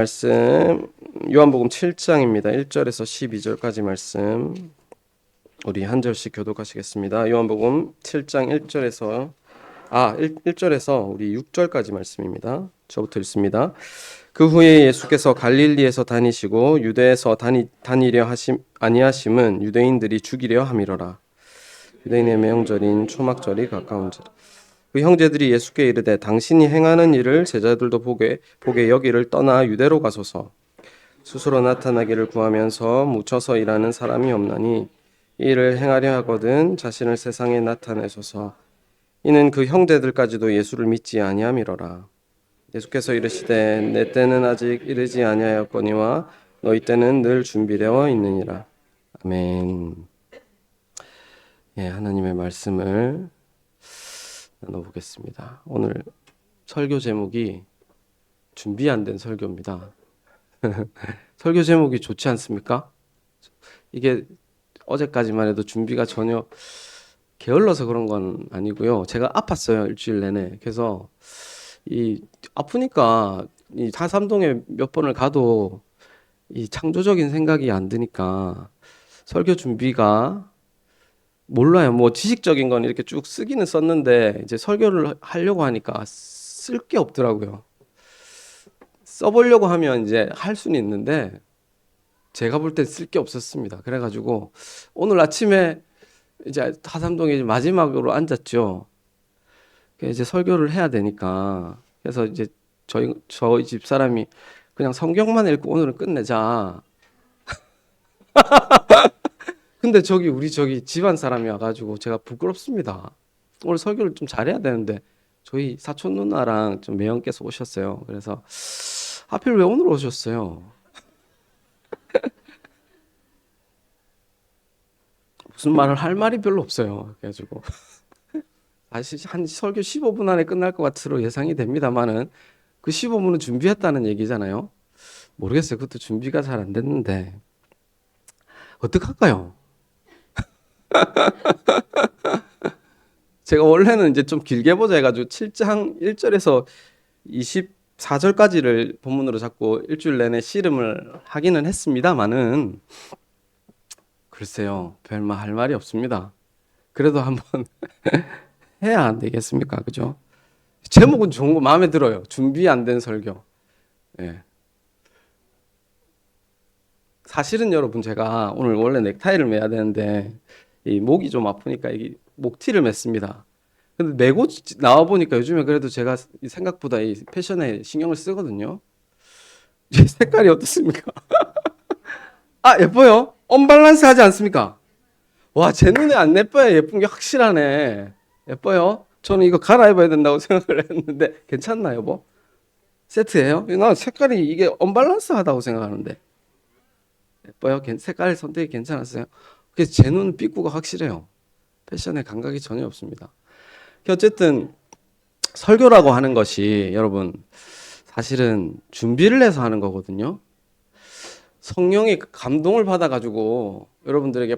말씀 요한복음 7장입니다. 1절에서 12절까지 말씀 우리 한 절씩 교독하시겠습니다. 요한복음 7장 1절에서 우리 6절까지 말씀입니다. 저부터 읽습니다. 그 후에 예수께서 갈릴리에서 다니시고 유대에서 다니려 아니하심은 유대인들이 죽이려 함이로라. 유대인의 명절인 초막절이 가까운지라. 그 형제들이 예수께 이르되 당신이 행하는 일을 제자들도 보게 여기를 떠나 유대로 가소서. 스스로 나타나기를 구하면서 묻혀서 일하는 사람이 없나니 이 일을 행하려 하거든 자신을 세상에 나타내소서. 이는 그 형제들까지도 예수를 믿지 아니함이로라. 예수께서 이르시되 내 때는 아직 이르지 아니하였거니와 너희 때는 늘 준비되어 있느니라. 아멘. 예, 하나님의 말씀을 나눠보겠습니다. 오늘 설교 제목이 준비 안 된 설교입니다. 설교 제목이 좋지 않습니까? 이게 어제까지만 해도 준비가 전혀 게을러서 그런 건 아니고요. 제가 아팠어요, 일주일 내내. 그래서 아프니까 이 사삼동에 몇 번을 가도 이 창조적인 생각이 안 드니까 설교 준비가 몰라요. 뭐 지식적인 건 이렇게 쭉 쓰기는 썼는데 이제 설교를 하려고 하니까 쓸 게 없더라고요. 써보려고 하면 이제 할 수는 있는데 제가 볼 땐 쓸 게 없었습니다. 그래가지고 오늘 아침에 이제 하삼동에 이제 마지막으로 앉았죠. 이제 설교를 해야 되니까 그래서 이제 저희 집 사람이 그냥 성경만 읽고 오늘은 끝내자. 근데 우리 집안 사람이 와가지고 제가 부끄럽습니다. 오늘 설교를 좀 잘해야 되는데 저희 사촌 누나랑 좀 매형께서 오셨어요. 그래서 하필 왜 오늘 오셨어요? 무슨 말을 할 말이 별로 없어요. 그래가지고 사실 한 설교 15분 안에 끝날 것 같으로 예상이 됩니다만은 그 15분은 준비했다는 얘기잖아요. 모르겠어요. 그것도 준비가 잘 안 됐는데 어떡할까요? 제가 원래는 이제 좀 길게 보자 해가지고 7장 1절에서 24절까지를 본문으로 잡고 일주일 내내 씨름을 하기는 했습니다만은 글쎄요, 별말 할 말이 없습니다. 그래도 한번 해야 안 되겠습니까? 그죠? 제목은 좋은 거 마음에 들어요. 준비 안 된 설교. 예. 사실은 여러분 제가 오늘 원래 넥타이를 매야 되는데 이 목이 좀 아프니까 이 목티를 맸습니다. 근데 메고 나와 보니까 요즘에 그래도 제가 생각보다 이 패션에 신경을 쓰거든요. 이 색깔이 어떻습니까? 아, 예뻐요? 언밸런스 하지 않습니까? 와, 제 눈에 안 예뻐요. 예쁜 게 확실하네. 예뻐요? 저는 이거 갈아입어야 된다고 생각을 했는데 괜찮나요, 여보? 세트예요? 나 색깔이 이게 언밸런스 하다고 생각하는데 예뻐요? 색깔 선택이 괜찮았어요? 그래서 제 눈은 삐꾸가 확실해요. 패션에 감각이 전혀 없습니다. 어쨌든 설교라고 하는 것이 여러분 사실은 준비를 해서 하는 거거든요. 성령의 감동을 받아가지고 여러분들에게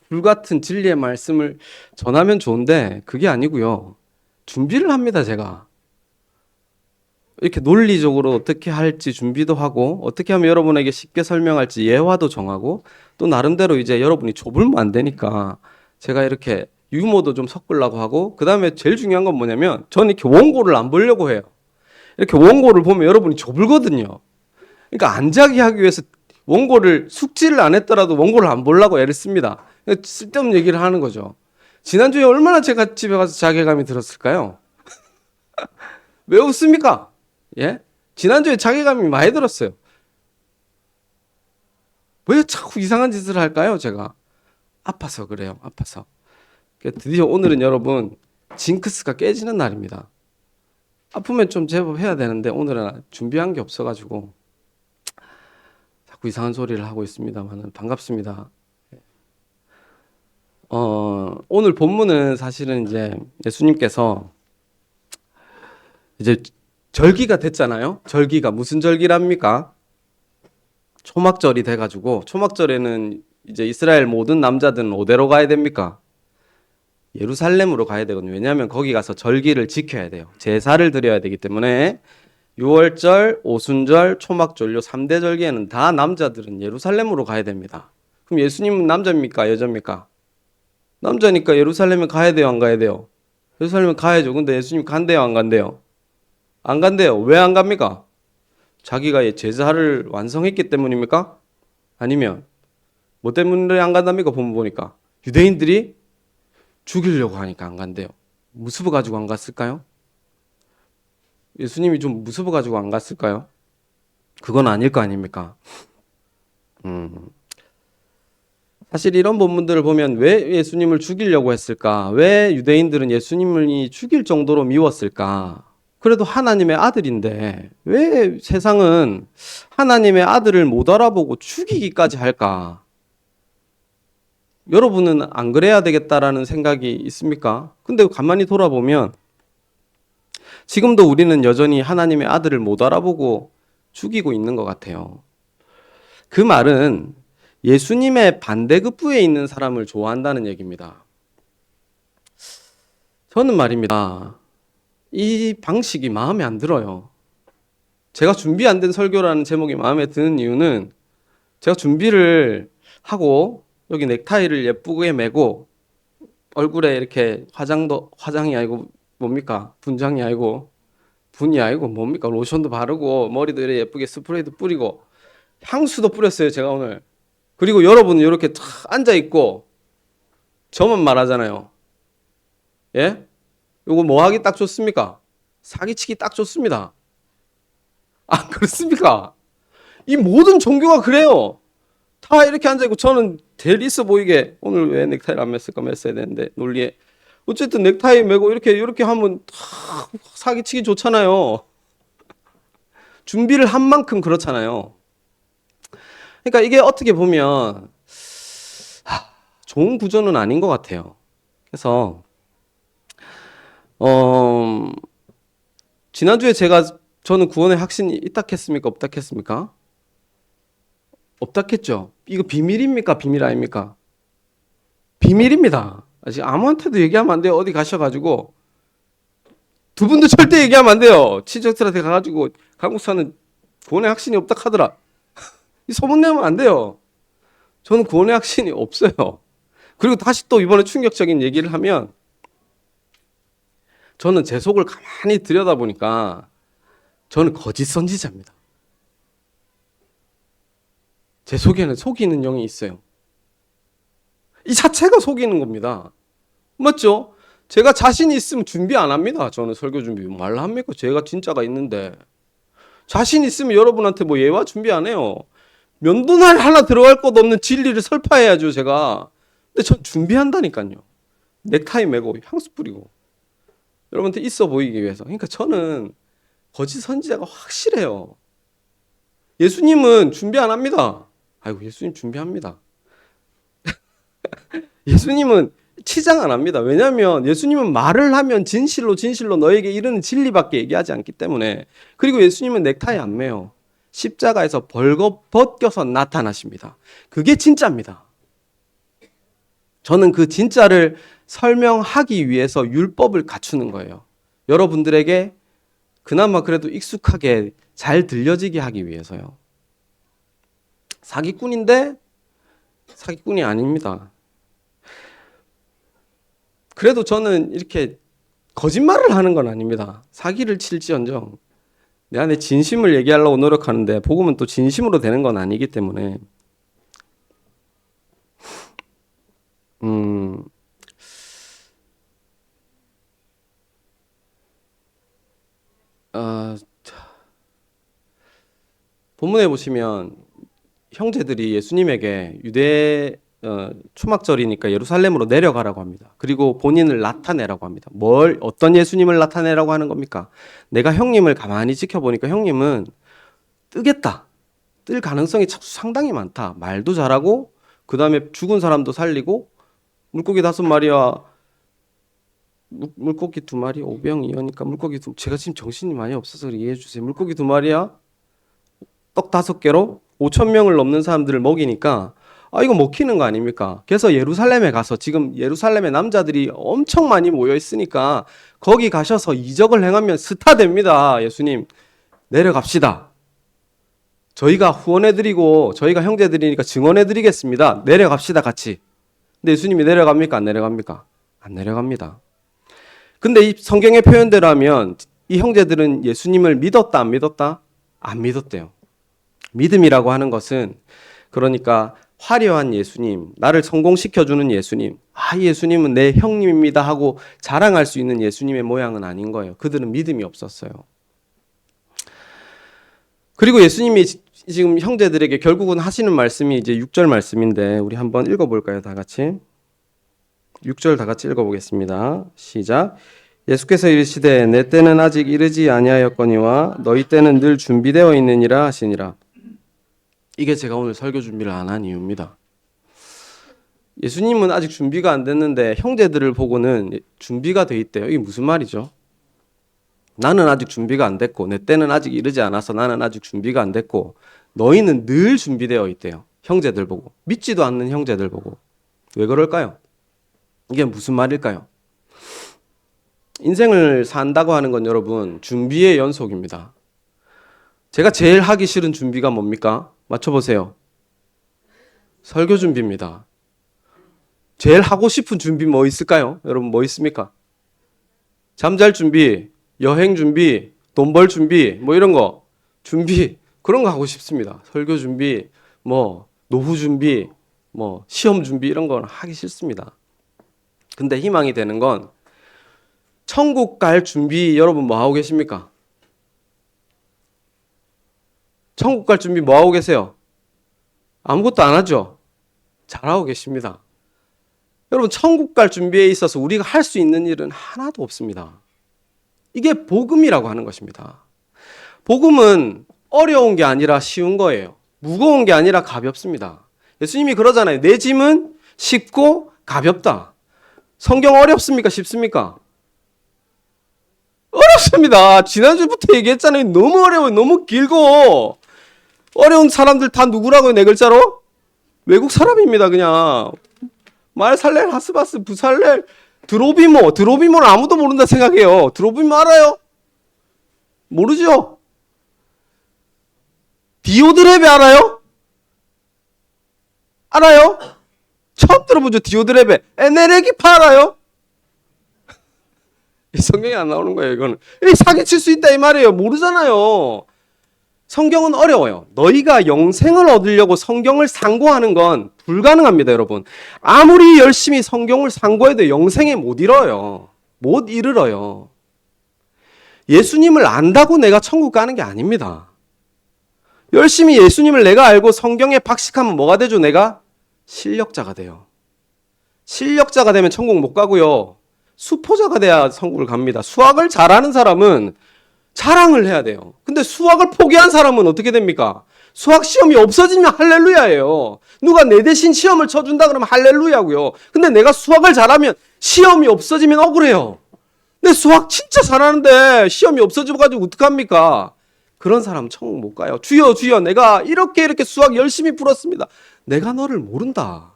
불같은 진리의 말씀을 전하면 좋은데 그게 아니고요. 준비를 합니다, 제가. 이렇게 논리적으로 어떻게 할지 준비도 하고 어떻게 하면 여러분에게 쉽게 설명할지 예화도 정하고 또 나름대로 이제 여러분이 좁으면 안 되니까 제가 이렇게 유머도 좀 섞으려고 하고 그 다음에 제일 중요한 건 뭐냐면 저는 이렇게 원고를 안 보려고 해요. 이렇게 원고를 보면 여러분이 좁을거든요. 그러니까 안작이 하기 위해서 원고를 숙지를 안 했더라도 원고를 안 보려고 애를 씁니다. 쓸데없는 얘기를 하는 거죠. 지난주에 얼마나 제가 집에 가서 자괴감이 들었을까요? 왜 웃습니까? 예? 지난주에 자괴감이 많이 들었어요. 왜 자꾸 이상한 짓을 할까요? 제가 아파서 그래요. 아파서. 드디어 오늘은 여러분 징크스가 깨지는 날입니다. 아프면 좀 제법 해야 되는데 오늘은 준비한 게 없어가지고 자꾸 이상한 소리를 하고 있습니다만 반갑습니다. 오늘 본문은 사실은 이제 예수님께서 이제 절기가 됐잖아요. 절기가 무슨 절기랍니까? 초막절이 돼가지고 초막절에는 이제 이스라엘 모든 남자들은 어디로 가야 됩니까? 예루살렘으로 가야 되거든요. 왜냐하면 거기 가서 절기를 지켜야 돼요. 제사를 드려야 되기 때문에 유월절, 오순절, 초막절 요 3대 절기에는 다 남자들은 예루살렘으로 가야 됩니다. 그럼 예수님은 남자입니까? 여자입니까? 남자니까 예루살렘에 가야 돼요, 안 가야 돼요? 예루살렘에 가야죠. 근데 예수님 간대요, 안 간대요? 안 간대요. 왜 안 갑니까? 자기가 제자를 완성했기 때문입니까? 아니면 뭐 때문에 안 간답니까? 본문 보니까 유대인들이 죽이려고 하니까 안 간대요. 무수부 가지고 안 갔을까요? 예수님이 좀 무수부 가지고 안 갔을까요? 그건 아닐 거 아닙니까? 사실 이런 본문들을 보면 왜 예수님을 죽이려고 했을까? 왜 유대인들은 예수님을 죽일 정도로 미웠을까? 그래도 하나님의 아들인데 왜 세상은 하나님의 아들을 못 알아보고 죽이기까지 할까? 여러분은 안 그래야 되겠다라는 생각이 있습니까? 근데 가만히 돌아보면 지금도 우리는 여전히 하나님의 아들을 못 알아보고 죽이고 있는 것 같아요. 그 말은 예수님의 반대급부에 있는 사람을 좋아한다는 얘기입니다. 저는 말입니다. 이 방식이 마음에 안 들어요. 제가 준비 안 된 설교라는 제목이 마음에 드는 이유는 제가 준비를 하고 여기 넥타이를 예쁘게 매고 얼굴에 이렇게 화장이 아니고 뭡니까? 분장이 아니고 분이 아니고 뭡니까? 로션도 바르고 머리도 이렇게 예쁘게 스프레이도 뿌리고 향수도 뿌렸어요, 제가 오늘. 그리고 여러분은 이렇게 탁 앉아 있고 저만 말하잖아요. 예? 요거 뭐 하기 딱 좋습니까? 사기치기 딱 좋습니다. 아, 그렇습니까? 이 모든 종교가 그래요. 다 이렇게 앉아있고 저는 제일 있어 보이게 오늘 왜 넥타이를 안 맸을까 맸어야 되는데 논리에 어쨌든 넥타이 매고 이렇게 하면 다 사기치기 좋잖아요. 준비를 한 만큼 그렇잖아요. 그러니까 이게 어떻게 보면 좋은 구조는 아닌 것 같아요. 그래서 지난주에 저는 구원의 확신이 있다 했습니까? 없다 했습니까? 없다 했죠. 이거 비밀입니까? 비밀 아닙니까? 비밀입니다. 아직 아무한테도 얘기하면 안 돼요. 어디 가셔가지고 두 분도 절대 얘기하면 안 돼요. 친척들한테 가가지고 강국사는 구원의 확신이 없다 하더라. 이 소문 내면 안 돼요. 저는 구원의 확신이 없어요. 그리고 다시 또 이번에 충격적인 얘기를 하면 저는 제 속을 가만히 들여다보니까 저는 거짓 선지자입니다. 제 속에는 속이는 영이 있어요. 이 자체가 속이는 겁니다. 맞죠? 제가 자신이 있으면 준비 안 합니다. 저는 설교 준비 말로 합니까? 제가 진짜가 있는데 자신 있으면 여러분한테 뭐 예화 준비 안 해요. 면도날 하나 들어갈 것 없는 진리를 설파해야죠, 제가. 근데 전 준비한다니까요. 넥타이 매고 향수 뿌리고 여러분한테 있어 보이기 위해서. 그러니까 저는 거짓 선지자가 확실해요. 예수님은 준비 안 합니다. 아이고, 예수님 준비합니다. 예수님은 치장 안 합니다. 왜냐하면 예수님은 말을 하면 진실로 너에게 이르는 진리밖에 얘기하지 않기 때문에. 그리고 예수님은 넥타이 안 매요. 십자가에서 벗겨서 나타나십니다. 그게 진짜입니다. 저는 그 진짜를 설명하기 위해서 율법을 갖추는 거예요. 여러분들에게 그나마 그래도 익숙하게 잘 들려지게 하기 위해서요. 사기꾼인데 사기꾼이 아닙니다. 그래도 저는 이렇게 거짓말을 하는 건 아닙니다. 사기를 칠지언정 내 안에 진심을 얘기하려고 노력하는데 복음은 또 진심으로 되는 건 아니기 때문에 본문에 보시면 형제들이 예수님에게 유대 초막절이니까 예루살렘으로 내려가라고 합니다. 그리고 본인을 나타내라고 합니다. 어떤 예수님을 나타내라고 하는 겁니까? 내가 형님을 가만히 지켜보니까 형님은 뜨겠다. 뜰 가능성이 상당히 많다. 말도 잘하고 그 다음에 죽은 사람도 살리고 물고기 5마리와 물고기 2마리 5병이니까 물고기 제가 지금 정신이 많이 없어서 이해해 주세요. 물고기 2마리야 떡 5개로 5,000명을 넘는 사람들을 먹이니까 이거 먹히는 거 아닙니까? 그래서 예루살렘에 가서 지금 예루살렘에 남자들이 엄청 많이 모여 있으니까 거기 가셔서 이적을 행하면 스타 됩니다. 예수님 내려갑시다. 저희가 후원해드리고 저희가 형제들이니까 증언해드리겠습니다. 내려갑시다 같이. 근데 예수님이 내려갑니까? 안 내려갑니까? 안 내려갑니다. 근데 이 성경의 표현대로 하면 이 형제들은 예수님을 믿었다 안 믿었다? 안 믿었대요. 믿음이라고 하는 것은 그러니까 화려한 예수님, 나를 성공시켜주는 예수님, 예수님은 내 형님입니다 하고 자랑할 수 있는 예수님의 모양은 아닌 거예요. 그들은 믿음이 없었어요. 그리고 예수님이 지금 형제들에게 결국은 하시는 말씀이 이제 6절 말씀인데 우리 한번 읽어볼까요? 다 같이. 6절 다 같이 읽어보겠습니다. 시작. 예수께서 이르시되 내 때는 아직 이르지 아니하였거니와 너희 때는 늘 준비되어 있느니라 하시니라. 이게 제가 오늘 설교 준비를 안 한 이유입니다. 예수님은 아직 준비가 안 됐는데 형제들을 보고는 준비가 돼 있대요. 이게 무슨 말이죠? 나는 아직 준비가 안 됐고 내 때는 아직 이르지 않아서 나는 아직 준비가 안 됐고 너희는 늘 준비되어 있대요. 형제들 보고. 믿지도 않는 형제들 보고. 왜 그럴까요? 이게 무슨 말일까요? 인생을 산다고 하는 건 여러분 준비의 연속입니다. 제가 제일 하기 싫은 준비가 뭡니까? 맞춰보세요. 설교 준비입니다. 제일 하고 싶은 준비 뭐 있을까요? 여러분 뭐 있습니까? 잠잘 준비, 여행 준비, 돈 벌 준비, 뭐 이런 거 준비 그런 거 하고 싶습니다. 설교 준비, 뭐 노후 준비, 뭐 시험 준비 이런 건 하기 싫습니다. 근데 희망이 되는 건 천국 갈 준비 여러분 뭐 하고 계십니까? 천국 갈 준비 뭐 하고 계세요? 아무것도 안 하죠? 잘하고 계십니다. 여러분 천국 갈 준비에 있어서 우리가 할 수 있는 일은 하나도 없습니다. 이게 복음이라고 하는 것입니다. 복음은 어려운 게 아니라 쉬운 거예요. 무거운 게 아니라 가볍습니다. 예수님이 그러잖아요. 내 짐은 쉽고 가볍다. 성경 어렵습니까? 쉽습니까? 어렵습니다. 지난주부터 얘기했잖아요. 너무 어려워요. 너무 길고. 어려운 사람들 다 누구라고요? 네 글자로? 외국 사람입니다. 그냥. 말살렐, 하스바스, 부살렐, 드로비모. 드로비모는 아무도 모른다 생각해요. 드로비모 알아요? 모르죠? 디오드레베 알아요? 알아요? 처음 들어보죠. 디오드레베. 에네레기파 알아요? 성경에 안 나오는 거예요. 이거는 사기칠 수 있다 이 말이에요. 모르잖아요. 성경은 어려워요. 너희가 영생을 얻으려고 성경을 상고하는 건 불가능합니다, 여러분. 아무리 열심히 성경을 상고해도 영생에 못 이뤄요. 못 이르러요. 예수님을 안다고 내가 천국 가는 게 아닙니다. 열심히 예수님을 내가 알고 성경에 박식하면 뭐가 되죠? 내가 실력자가 돼요. 실력자가 되면 천국 못 가고요. 수포자가 돼야 천국을 갑니다. 수학을 잘하는 사람은 자랑을 해야 돼요. 근데 수학을 포기한 사람은 어떻게 됩니까? 수학 시험이 없어지면 할렐루야예요. 누가 내 대신 시험을 쳐준다 그러면 할렐루야고요. 근데 내가 수학을 잘하면 시험이 없어지면 억울해요. 근데 수학 진짜 잘하는데 시험이 없어져가지고 어떡합니까? 그런 사람 천국 못 가요. 주여 주여 내가 이렇게 수학 열심히 풀었습니다. 내가 너를 모른다.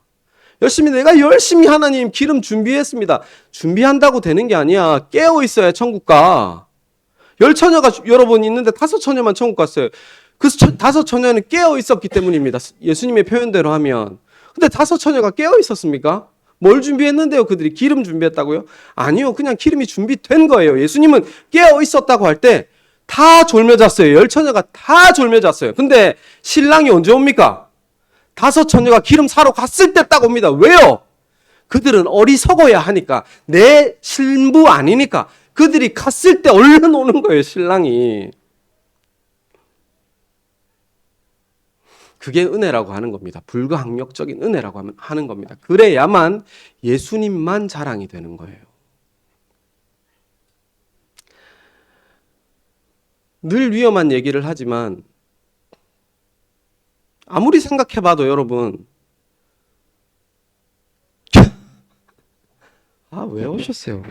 내가 열심히 하나님 기름 준비했습니다. 준비한다고 되는 게 아니야. 깨어 있어야 천국 가. 10처녀가 여러분 있는데 5처녀만 천국 갔어요. 그 5처녀는 깨어 있었기 때문입니다. 예수님의 표현대로 하면. 근데 5처녀가 깨어 있었습니까? 뭘 준비했는데요? 그들이 기름 준비했다고요? 아니요. 그냥 기름이 준비된 거예요. 예수님은 깨어 있었다고 할 때 다 졸며 잤어요. 10처녀가 다 졸며 잤어요. 근데 신랑이 언제 옵니까? 5처녀가 기름 사러 갔을 때 딱 옵니다. 왜요? 그들은 어리석어야 하니까. 내 신부 아니니까. 그들이 갔을 때 얼른 오는 거예요, 신랑이. 그게 은혜라고 하는 겁니다. 불가항력적인 은혜라고 하는 겁니다. 그래야만 예수님만 자랑이 되는 거예요. 늘 위험한 얘기를 하지만 아무리 생각해봐도 여러분 왜 오셨어요?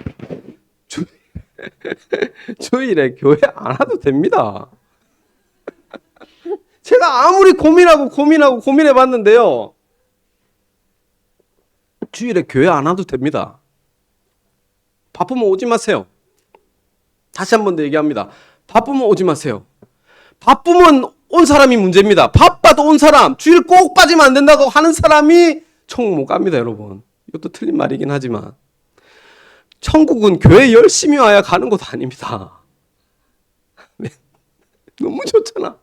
주일에 교회 안 와도 됩니다. 제가 아무리 고민해봤는데요. 주일에 교회 안 와도 됩니다. 바쁘면 오지 마세요. 다시 한 번 더 얘기합니다. 바쁘면 오지 마세요. 바쁘면 온 사람이 문제입니다. 바빠도 온 사람, 주일 꼭 빠지면 안 된다고 하는 사람이 천국 못 갑니다, 여러분. 이것도 틀린 말이긴 하지만. 천국은 교회 열심히 와야 가는 곳 아닙니다. 네. 너무 좋잖아.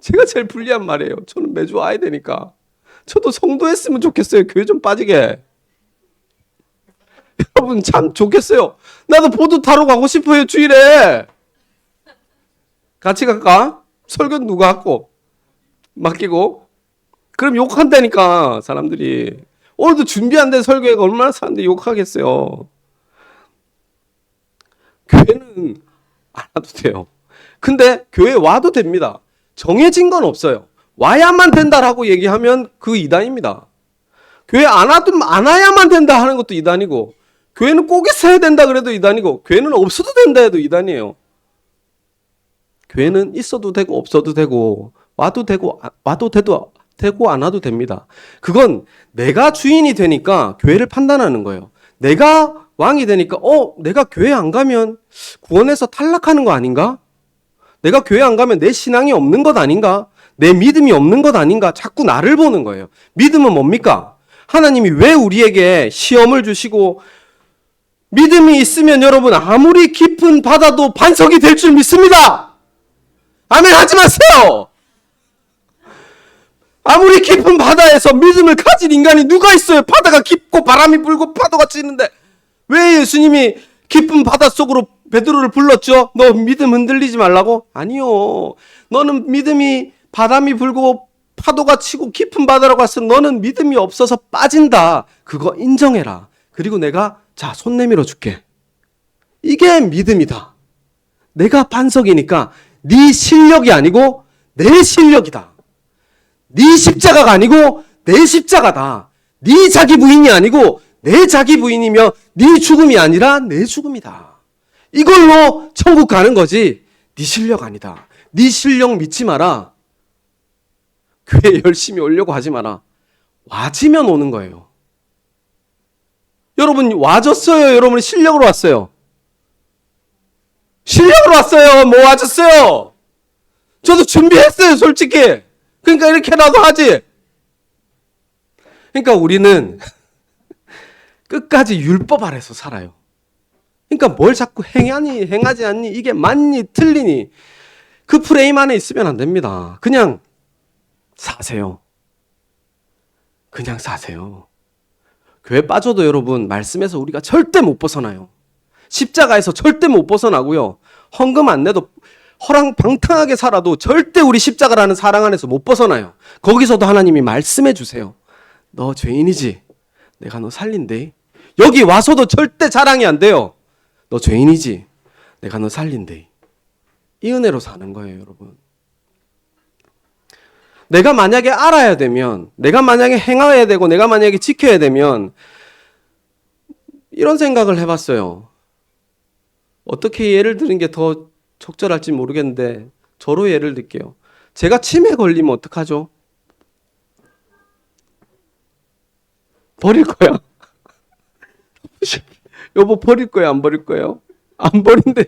제가 제일 불리한 말이에요. 저는 매주 와야 되니까. 저도 성도 했으면 좋겠어요. 교회 좀 빠지게. 여러분 참 좋겠어요. 나도 보드 타러 가고 싶어요, 주일에. 같이 갈까? 설교 누가 하고 맡기고. 그럼 욕한다니까 사람들이. 오늘도 준비 안 된 설교가 얼마나 사람들이 욕하겠어요. 교회는 안 와도 돼요. 근데 교회 와도 됩니다. 정해진 건 없어요. 와야만 된다라고 얘기하면 그 이단입니다. 교회 안 와야만 된다 하는 것도 이단이고, 교회는 꼭 있어야 된다 그래도 이단이고, 교회는 없어도 된다 해도 이단이에요. 교회는 있어도 되고 없어도 되고 와도 되고 안 와도 됩니다. 그건 내가 주인이 되니까 교회를 판단하는 거예요. 내가 왕이 되니까 내가 교회 안 가면 구원에서 탈락하는 거 아닌가? 내가 교회 안 가면 내 신앙이 없는 것 아닌가? 내 믿음이 없는 것 아닌가? 자꾸 나를 보는 거예요. 믿음은 뭡니까? 하나님이 왜 우리에게 시험을 주시고, 믿음이 있으면 여러분 아무리 깊은 바다도 반석이 될 줄 믿습니다. 아멘 하지 마세요. 아무리 깊은 바다에서 믿음을 가진 인간이 누가 있어요? 바다가 깊고 바람이 불고 파도가 치는데 왜 예수님이 깊은 바다 속으로 베드로를 불렀죠? 너 믿음 흔들리지 말라고? 아니요. 너는 믿음이 바람이 불고 파도가 치고 깊은 바다라고 했을 때 너는 믿음이 없어서 빠진다. 그거 인정해라. 그리고 내가 손 내밀어 줄게. 이게 믿음이다. 내가 반석이니까 네 실력이 아니고 내 실력이다. 네 십자가가 아니고 내 십자가다. 네 자기 부인이 아니고 내 자기 부인이며 네 죽음이 아니라 내 죽음이다. 이걸로 천국 가는 거지. 네 실력 아니다. 네 실력 믿지 마라. 교회 열심히 오려고 하지 마라. 와지면 오는 거예요. 여러분 와졌어요? 여러분 실력으로 왔어요? 실력으로 왔어요? 뭐 와졌어요? 저도 준비했어요, 솔직히. 그러니까 이렇게라도 하지. 그러니까 우리는 끝까지 율법 아래서 살아요. 그러니까 뭘 자꾸 행하지 않니? 이게 맞니? 틀리니? 그 프레임 안에 있으면 안 됩니다. 그냥 사세요. 그냥 사세요. 교회 빠져도 여러분 말씀에서 우리가 절대 못 벗어나요. 십자가에서 절대 못 벗어나고요. 헌금 안 내도 허랑방탕하게 살아도 절대 우리 십자가라는 사랑 안에서 못 벗어나요. 거기서도 하나님이 말씀해 주세요. 너 죄인이지? 내가 너 살린대. 여기 와서도 절대 자랑이 안 돼요. 너 죄인이지? 내가 너 살린대. 이 은혜로 사는 거예요, 여러분. 내가 만약에 알아야 되면, 내가 만약에 행해야 되고, 내가 만약에 지켜야 되면 이런 생각을 해봤어요. 어떻게 예를 드는 게 더 적절할지 모르겠는데 저로 예를 들게요. 제가 치매 걸리면 어떡하죠? 버릴 거야. 여보 버릴 거야 안 버릴 거예요? 안 버린대요.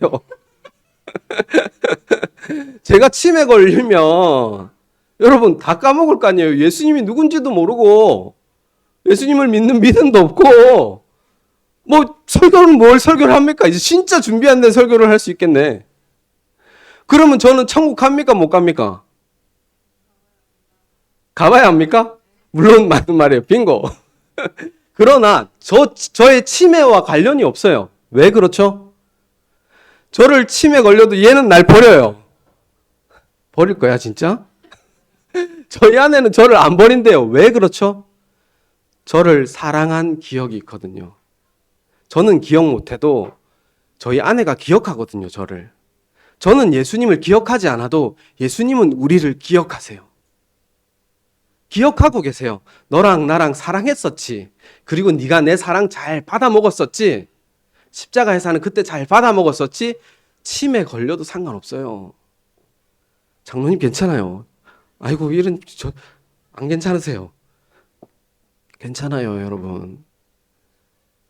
제가 치매 걸리면 여러분 다 까먹을 거 아니에요. 예수님이 누군지도 모르고 예수님을 믿는 믿음도 없고 뭐 설교는 뭘 설교를 합니까? 이제 진짜 준비 안 된 설교를 할 수 있겠네. 그러면 저는 천국 갑니까 못 갑니까? 가봐야 합니까? 물론 맞는 말이에요. 빙고. 그러나 저의 치매와 관련이 없어요. 왜 그렇죠? 저를 치매 걸려도 얘는 날 버려요. 버릴 거야 진짜? 저희 아내는 저를 안 버린대요. 왜 그렇죠? 저를 사랑한 기억이 있거든요. 저는 기억 못해도 저희 아내가 기억하거든요. 저는 예수님을 기억하지 않아도 예수님은 우리를 기억하세요. 기억하고 계세요. 너랑 나랑 사랑했었지. 그리고 네가 내 사랑 잘 받아 먹었었지. 십자가에서는 그때 잘 받아 먹었었지. 치매 걸려도 상관없어요. 장로님 괜찮아요. 아이고 안 괜찮으세요? 괜찮아요, 여러분.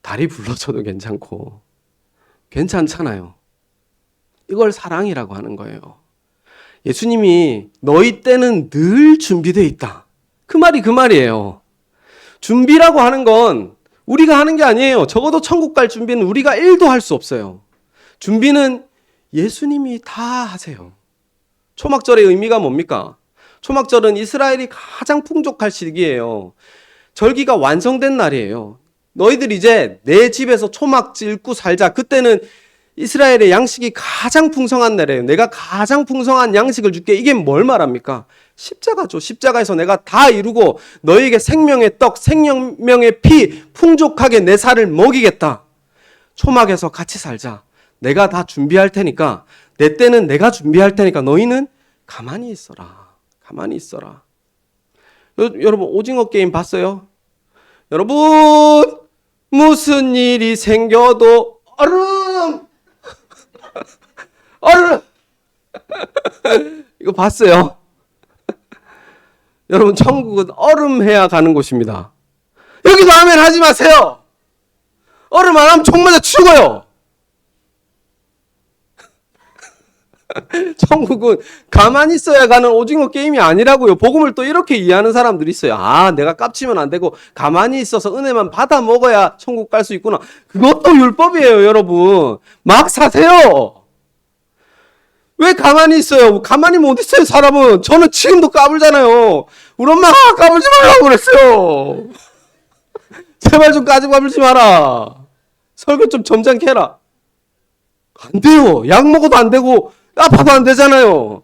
다리 불러줘도 괜찮고 괜찮잖아요. 이걸 사랑이라고 하는 거예요. 예수님이 너희 때는 늘 준비되어 있다. 그 말이 그 말이에요. 준비라고 하는 건 우리가 하는 게 아니에요. 적어도 천국 갈 준비는 우리가 1도 할 수 없어요. 준비는 예수님이 다 하세요. 초막절의 의미가 뭡니까? 초막절은 이스라엘이 가장 풍족할 시기예요. 절기가 완성된 날이에요. 너희들 이제 내 집에서 초막 짓고 살자. 그때는 이스라엘의 양식이 가장 풍성한 날이에요. 내가 가장 풍성한 양식을 줄게. 이게 뭘 말합니까? 십자가죠. 십자가에서 내가 다 이루고 너희에게 생명의 떡, 생명의 피 풍족하게 내 살을 먹이겠다. 초막에서 같이 살자. 내가 다 준비할 테니까, 내 때는 내가 준비할 테니까 너희는 가만히 있어라. 가만히 있어라. 여러분 오징어 게임 봤어요? 여러분 무슨 일이 생겨도 얼음 얼음 이거 봤어요? 여러분 천국은 얼음 해야 가는 곳입니다. 여기서 아멘 하지 마세요. 얼음 안 하면 총 맞아 죽어요. 천국은 가만히 있어야 가는 오징어 게임이 아니라고요. 복음을 또 이렇게 이해하는 사람들이 있어요. 아, 내가 깝치면 안 되고 가만히 있어서 은혜만 받아 먹어야 천국 갈 수 있구나. 그것도 율법이에요, 여러분. 막 사세요. 왜 가만히 있어요? 가만히 못 있어요, 사람은. 저는 지금도 까불잖아요. 우리 엄마가 까불지 말라고 그랬어요. 제발 좀 까불지 마라. 설교 좀 점잖게 해라. 안 돼요. 약 먹어도 안 되고 아파도 안 되잖아요.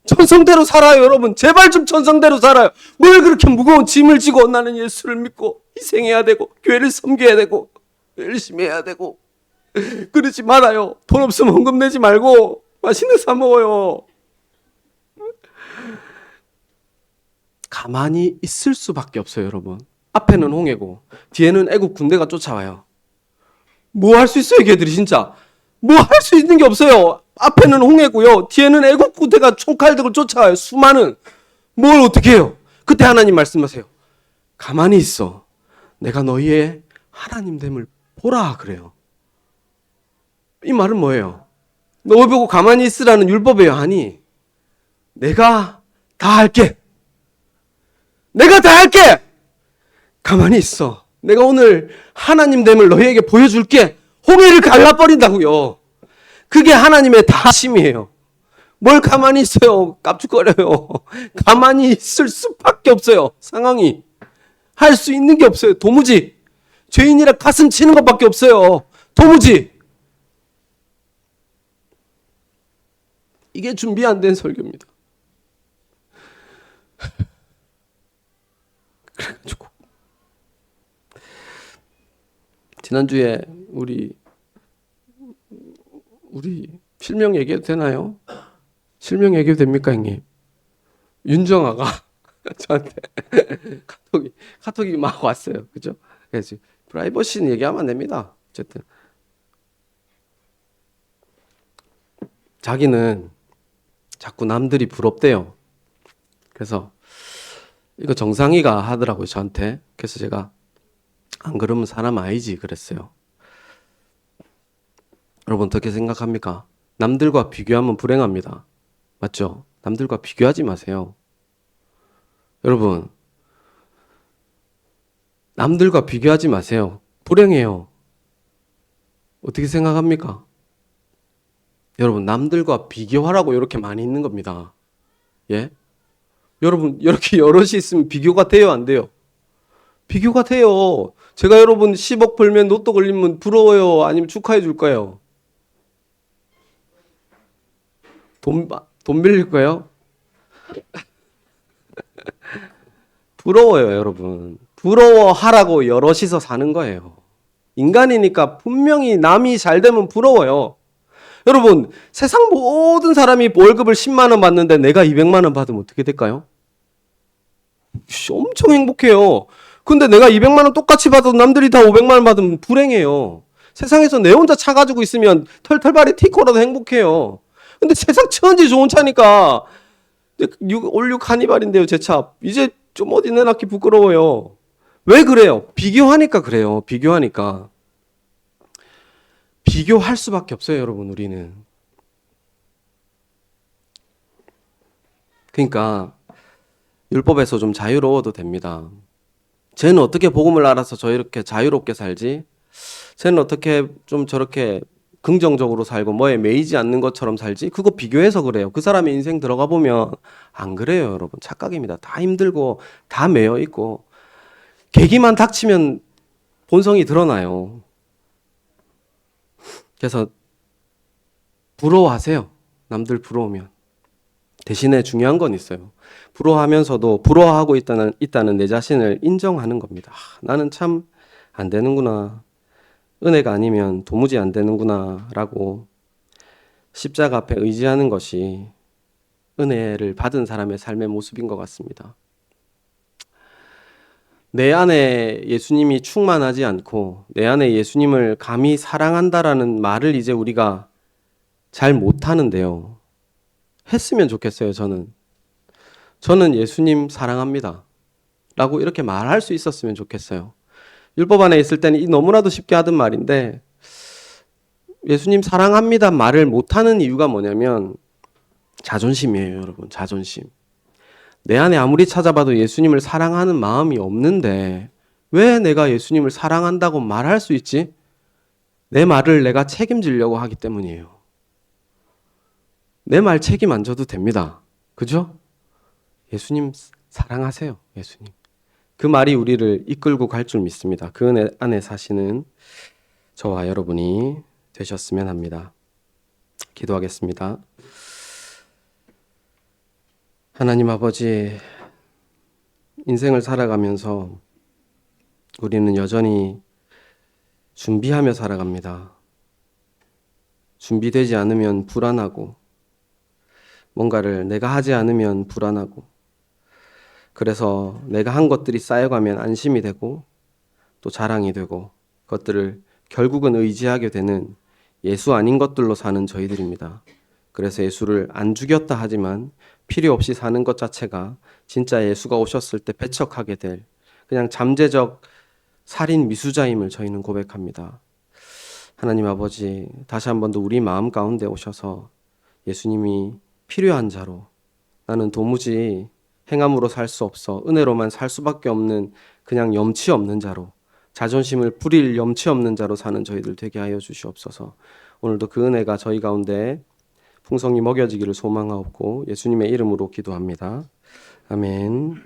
천성대로 살아요, 여러분. 제발 좀 천성대로 살아요. 뭘 그렇게 무거운 짐을 지고 나는 예수를 믿고 희생해야 되고 교회를 섬겨야 되고 열심히 해야 되고 그러지 말아요. 돈 없으면 헌금 내지 말고 맛있는 거 사 먹어요. 가만히 있을 수밖에 없어요, 여러분. 앞에는 홍해고 뒤에는 애국 군대가 쫓아와요. 뭐 할 수 있어요, 걔들이 진짜. 뭐 할 수 있는 게 없어요. 앞에는 홍해고요. 뒤에는 애국 군대가 총칼 들고 쫓아와요. 수많은. 뭘 어떻게 해요? 그때 하나님 말씀하세요. 가만히 있어. 내가 너희의 하나님 됨을 보라 그래요. 이 말은 뭐예요? 너희 보고 가만히 있으라는 율법이에요. 아니, 내가 다 할게. 내가 다 할게. 가만히 있어. 내가 오늘 하나님 됨을 너희에게 보여줄게. 홍해를 갈라버린다고요. 그게 하나님의 다심이에요. 뭘 가만히 있어요. 깝죽거려요. 가만히 있을 수밖에 없어요. 상황이. 할 수 있는 게 없어요. 도무지. 죄인이라 가슴 치는 것밖에 없어요. 도무지. 이게 준비 안 된 설교입니다. 그래가지고 지난주에 우리 실명 얘기해도 되나요? 실명 얘기해도 됩니까, 형님? 윤정아가 저한테 카톡이 막 왔어요. 그죠? 그래서 프라이버시는 얘기하면 안 됩니다. 어쨌든 자기는 자꾸 남들이 부럽대요. 그래서 이거 정상이가 하더라고요, 저한테. 그래서 제가 안 그러면 사람 아니지 그랬어요. 여러분 어떻게 생각합니까? 남들과 비교하면 불행합니다. 맞죠? 남들과 비교하지 마세요. 여러분 남들과 비교하지 마세요. 불행해요. 어떻게 생각합니까? 여러분 남들과 비교하라고 이렇게 많이 있는 겁니다. 예? 여러분 이렇게 여럿이 있으면 비교가 돼요, 안 돼요? 비교가 돼요. 제가 여러분 10억 벌면 로또 걸리면 부러워요? 아니면 축하해 줄 거예요? 돈 빌릴 거예요? 부러워요, 여러분. 부러워하라고 여럿이서 사는 거예요. 인간이니까 분명히 남이 잘 되면 부러워요. 여러분, 세상 모든 사람이 월급을 10만 원 받는데 내가 200만 원 받으면 어떻게 될까요? 엄청 행복해요. 근데 내가 200만 원 똑같이 받아도 남들이 다 500만 원 받으면 불행해요. 세상에서 내 혼자 차 가지고 있으면 털털발이 티코라도 행복해요. 근데 세상 천지 좋은 차니까 올류 카니발인데요, 제 차. 이제 좀 어디 내놨기 부끄러워요. 왜 그래요? 비교하니까 그래요. 비교하니까. 비교할 수밖에 없어요, 여러분, 우리는. 그러니까 율법에서 좀 자유로워도 됩니다. 쟤는 어떻게 복음을 알아서 저렇게 자유롭게 살지? 쟤는 어떻게 좀 저렇게 긍정적으로 살고 뭐에 매이지 않는 것처럼 살지? 그거 비교해서 그래요. 그 사람의 인생 들어가 보면 안 그래요, 여러분. 착각입니다. 다 힘들고 다 매여 있고 계기만 닥치면 본성이 드러나요. 그래서 부러워하세요. 남들 부러우면. 대신에 중요한 건 있어요. 부러워하면서도 부러워하고 있다는 내 자신을 인정하는 겁니다. 나는 참 안 되는구나. 은혜가 아니면 도무지 안 되는구나 라고 십자가 앞에 의지하는 것이 은혜를 받은 사람의 삶의 모습인 것 같습니다. 내 안에 예수님이 충만하지 않고 내 안에 예수님을 감히 사랑한다라는 말을 이제 우리가 잘 못하는데요. 했으면 좋겠어요, 저는. 저는 예수님 사랑합니다. 라고 이렇게 말할 수 있었으면 좋겠어요. 율법 안에 있을 때는 너무나도 쉽게 하던 말인데 예수님 사랑합니다 말을 못하는 이유가 뭐냐면 자존심이에요, 여러분. 자존심. 내 안에 아무리 찾아봐도 예수님을 사랑하는 마음이 없는데 왜 내가 예수님을 사랑한다고 말할 수 있지? 내 말을 내가 책임지려고 하기 때문이에요. 내 말 책임 안 져도 됩니다. 그죠? 예수님 사랑하세요. 예수님. 그 말이 우리를 이끌고 갈 줄 믿습니다. 그 은혜 안에 사시는 저와 여러분이 되셨으면 합니다. 기도하겠습니다. 하나님 아버지, 인생을 살아가면서 우리는 여전히 준비하며 살아갑니다. 준비되지 않으면 불안하고 뭔가를 내가 하지 않으면 불안하고 그래서 내가 한 것들이 쌓여가면 안심이 되고 또 자랑이 되고 그것들을 결국은 의지하게 되는 예수 아닌 것들로 사는 저희들입니다. 그래서 예수를 안 죽였다 하지만 필요 없이 사는 것 자체가 진짜 예수가 오셨을 때 배척하게 될 그냥 잠재적 살인 미수자임을 저희는 고백합니다. 하나님 아버지, 다시 한 번 더 우리 마음 가운데 오셔서 예수님이 필요한 자로 나는 도무지 행함으로 살 수 없어 은혜로만 살 수밖에 없는 그냥 염치 없는 자로 자존심을 부릴 염치 없는 자로 사는 저희들 되게 하여 주시옵소서. 오늘도 그 은혜가 저희 가운데 풍성히 먹여지기를 소망하옵고 예수님의 이름으로 기도합니다. 아멘.